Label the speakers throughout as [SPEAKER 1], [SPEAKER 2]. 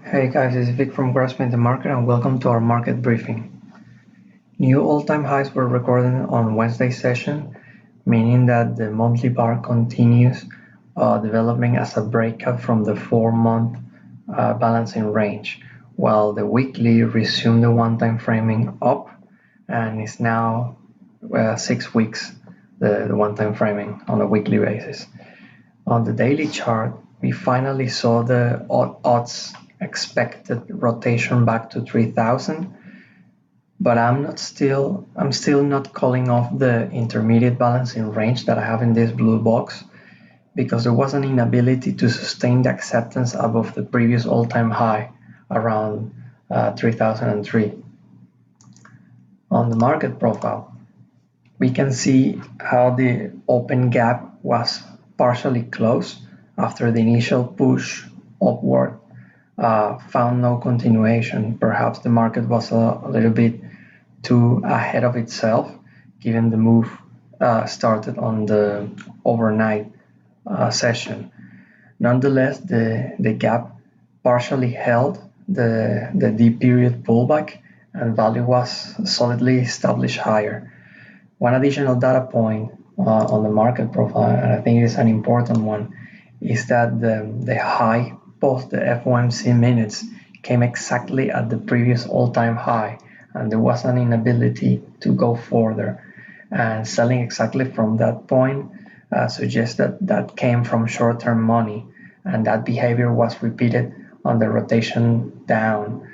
[SPEAKER 1] Hey guys, this is Vic from Grasping the Market and welcome to our market briefing. New all-time highs were recorded on Wednesday's session, meaning that the monthly bar continues developing as a breakout from the 4-month balancing range, while the weekly resumed the one-time framing up and is now 6 weeks, the one-time framing on a weekly basis. On the daily chart, we finally saw the odds expected rotation back to 3000, but I'm still not calling off the intermediate balancing range that I have in this blue box because there was an inability to sustain the acceptance above the previous all-time high around 3003. On the market profile, we can see how the open gap was partially closed after the initial push upward found no continuation. Perhaps the market was a little bit too ahead of itself, given the move started on the overnight session. Nonetheless, the gap partially held the deep period pullback and value was solidly established higher. One additional data point on the market profile, and I think it is an important one, is that the high post the FOMC minutes came exactly at the previous all-time high, and there was an inability to go further. And selling exactly from that point suggests that came from short-term money, and that behavior was repeated on the rotation down.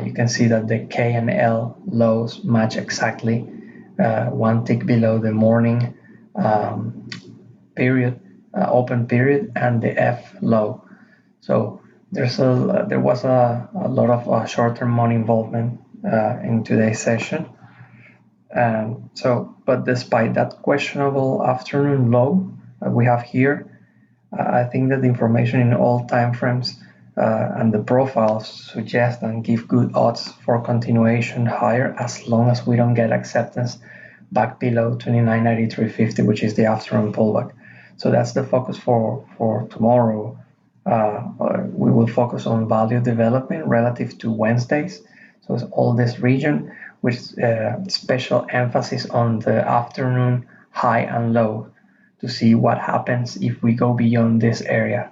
[SPEAKER 1] You can see that the K and L lows match exactly one tick below the morning period, open period, and the F low. So there was a lot of short-term money involvement in today's session. But despite that questionable afternoon low we have here, I think that the information in all time frames and the profiles suggest and give good odds for continuation higher as long as we don't get acceptance back below 29.9350, which is the afternoon pullback. So that's the focus for tomorrow. We will focus on value development relative to Wednesdays. So it's all this region with special emphasis on the afternoon high and low to see what happens if we go beyond this area.